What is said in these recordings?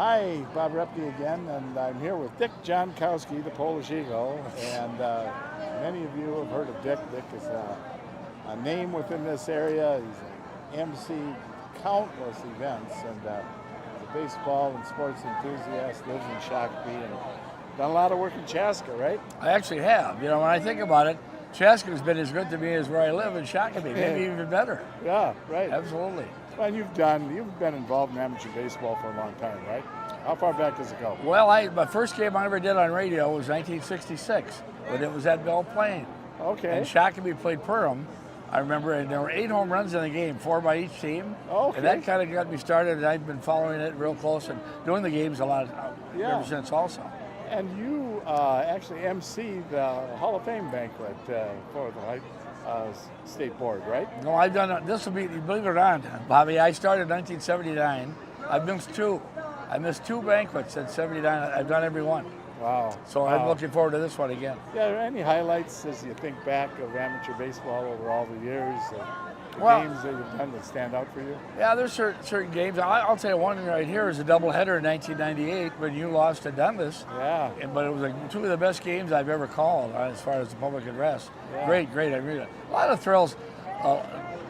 Hi, Bob Roepke again, and I'm here with Dick Jonckowski, the Polish Eagle. And many of you have heard of Dick. Dick is a name within this area. He's an MC countless events, and a baseball and sports enthusiast, lives in Shakopee, and done a lot of work in Chaska, right? I actually have. You know, when I think about it, Chaska has been as good to me as where I live in Shakopee, maybe even better. Yeah, right. Absolutely. Well, you've been involved in amateur baseball for a long time, right? How far back does it go? Well, my first game I ever did on radio was 1966, but it was at Belle Plaine. Okay. And Shakopee played Perham. I remember, and there were 8 home runs in the game, 4 by each team. Okay. And that kind of got me started, and I've been following it real close and doing the games a lot ever since also. And you actually emceed the Hall of Fame banquet for the State Board, right? No, I've done, this will be, believe it or not, Bobby, I started in 1979. I've missed 2. I missed 2 banquets since 79. I've done every one. Wow. So I'm looking forward to this one again. Yeah, are there any highlights as you think back of amateur baseball over all the years? The games that you've done that stand out for you? Yeah, there's certain games. I'll tell you one right here is a doubleheader in 1998 when you lost to Dundas. Yeah. But it was like 2 of the best games I've ever called as far as the public address. Yeah. Great. I mean, a lot of thrills.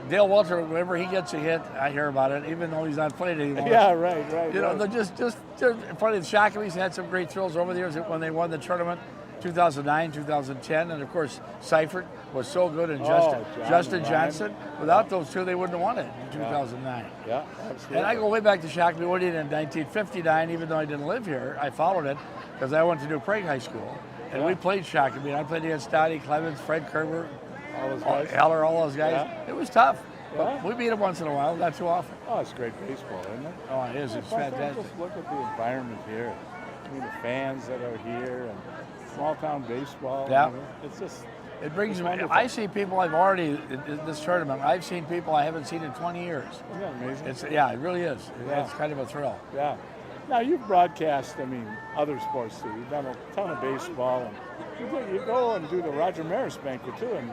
Dale Walter, whenever he gets a hit, I hear about it, even though he's not playing anymore. Yeah, right. You know, they're just funny. The Shakopees had some great thrills over the years when they won the tournament. 2009, 2010, and of course Seifert was so good, and Justin Johnson. Without those 2, they wouldn't have won it in 2009. Yeah, absolutely. And I go way back to Shakopee. We did it in 1959, even though I didn't live here. I followed it because I went to New Prague High School, and we played Shakopee. And I played against Dottie Clemens, Fred Kerber, Heller, all those guys. Yeah. It was tough. Yeah. But we beat them once in a while, not too often. Oh, it's great baseball, isn't it? Oh, it is. It's fantastic. Just look at the environment here. I mean, the fans that are here and small town baseball. Yeah. I mean, it's just. It brings me. Wonderful. I see people I've already in this tournament. I've seen people I haven't seen in 20 years. Isn't that amazing? It really is. Yeah. It's kind of a thrill. Yeah. Now you've broadcast. I mean, other sports too. You've done a ton of baseball, and you go and do the Roger Maris banquet too in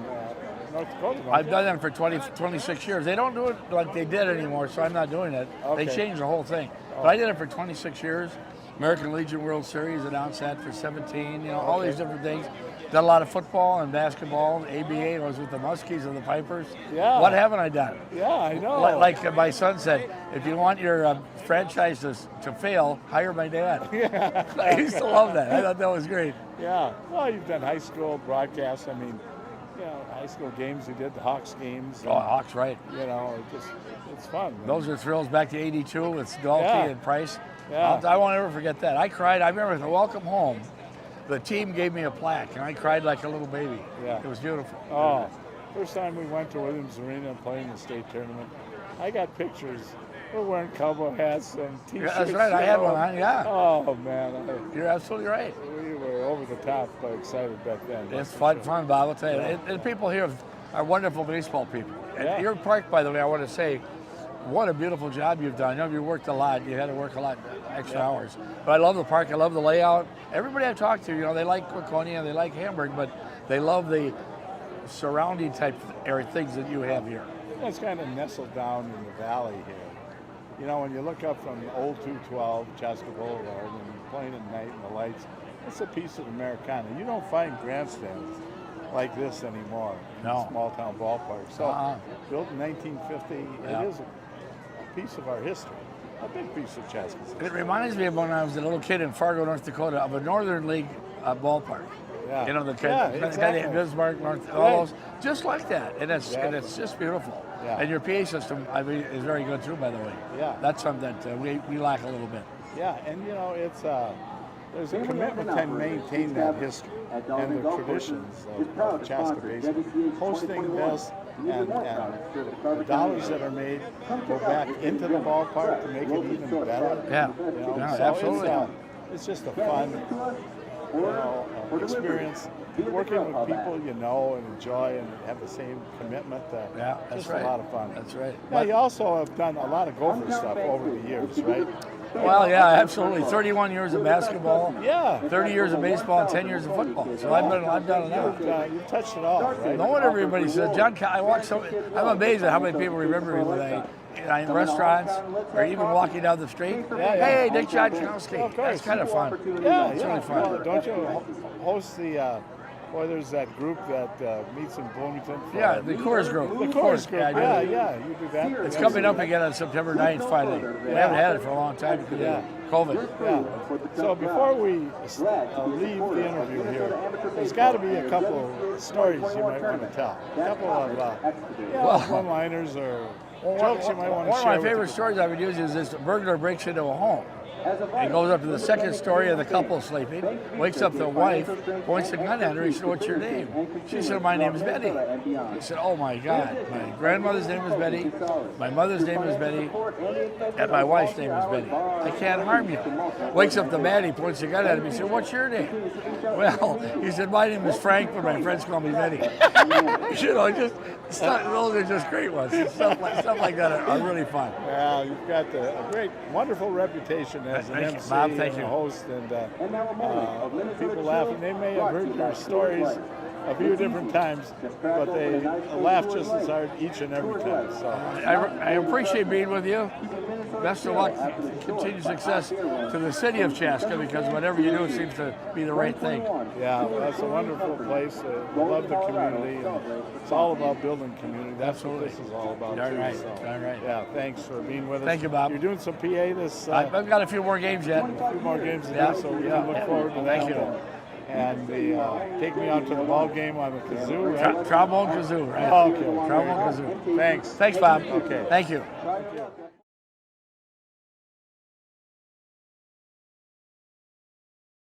North Dakota. I've done them for 26 years. They don't do it like they did anymore, so I'm not doing it. Okay. They changed the whole thing. But I did it for 26 years. American Legion World Series, announced that for 17. You know, all these different things. Done a lot of football and basketball. ABA, I was with the Muskies and the Pipers. Yeah. What haven't I done? Yeah, I know. Like my son said, if you want your franchise to fail, hire my dad. Yeah. I used to love that. I thought that was great. Yeah. Well, you've done high school broadcasts. I mean, you know, high school games. You did the Hawks games. Oh, Hawks, right. You know, it's fun. Man. Those are thrills back to 82 with Dalkey and Price. Yeah. I won't ever forget that. I cried. I remember the welcome home. The team gave me a plaque, and I cried like a little baby. Yeah. It was beautiful. Oh, first time we went to Williams Arena and played in the state tournament, I got pictures. We're wearing cowboy hats and T-shirts. Yeah, that's right. I had one on. Yeah. Oh man, You're absolutely right. We were over the top excited back then. It's fun, Bob. I'll tell you. Yeah. And people here are wonderful baseball people. Yeah. And your park, by the way, I want to say, what a beautiful job you've done. I know you worked a lot. You had to work a lot extra hours. But I love the park. I love the layout. Everybody I've talked to, you know, they like Waconia, they like Hamburg, but they love the surrounding type things that you have here. It's kind of nestled down in the valley here. You know, when you look up from the old 212, Chaska Boulevard, and you're playing at night and the lights, it's a piece of Americana. You don't find grandstands like this anymore in a small town ballpark. So, built in 1950, it is a piece of our history. A big piece of Chaska. It reminds me of when I was a little kid in Fargo, North Dakota, of a Northern League ballpark. Yeah. You know, the exactly. Bismarck, all those, just like that. And it's just beautiful. Yeah. And your PA system, I mean, is very good too, by the way. Yeah. That's something that we lack a little bit. Yeah, and you know, it's there's a commitment to maintain that history and the traditions of Chaska baseball. Hosting this and the dollars that are made go back into the ballpark to make it even better. Yeah, you know? yeah, So absolutely. It's just a fun experience. Working with people you know and enjoy and have the same commitment. That's just right. a lot of fun. That's right. Now, you also have done a lot of Gopher stuff over the years, right? Well, yeah, absolutely. 31 years of basketball. Yeah. 30 years of baseball and 10 years of football. So I've done it all. You've touched it all, right? No one everybody says, John, I'm amazed at how many people remember me when I in restaurants or even walking down the street. Hey, Dick Jonckowski. Of course. That's kind of fun. Yeah, it's yeah. really fun. Well, don't you host the? Boy, there's that group that meets in Bloomington. Yeah, the Coors Group. The Coors Group. Yeah, Yeah, you do that. it's coming up again on September 9th, finally. We haven't had it for a long time because of COVID. Yeah. So before we leave the interview here, there's got to be a couple of stories you might want to tell. A couple of one-liners or jokes you might want to share. One of my favorite stories I would use is this: burglar breaks into a home. He goes up to the second story of the couple sleeping, wakes up the wife, points the gun at her. He said, "What's your name?" She said, "My name is Betty." He said, "Oh my God, my grandmother's name is Betty, my mother's name is Betty, and my wife's name is Betty. I can't harm you." Wakes up the man, he points the gun at him. He said, "What's your name?" Well, he said, "My name is Frank, but my friends call me Betty." You know, just those are just great ones. Stuff like that are really fun. Well, you've got a great, wonderful reputation as an MC Bob, and a host, and people laugh. And they may have heard your stories a few different times, but they laugh just as hard each and every time. So I appreciate being with you. Best of luck, continued success to the city of Chaska, because whatever you do seems to be the right thing. Yeah, well, that's a wonderful place. We love the community, and it's all about building community. That's what this is all about. Darn too, right. so. Darn right. Yeah, thanks for being with us. Thank you, Bob. You're doing some PA this. I've got a few more games yet. A few more games to do, so we can look forward to that. Thank you. And take me out to the ball game on the kazoo, right? Trombone kazoo, right? Oh, okay. Trombone kazoo. Thanks. Thanks, Bob. Okay. Thank you. Thank you.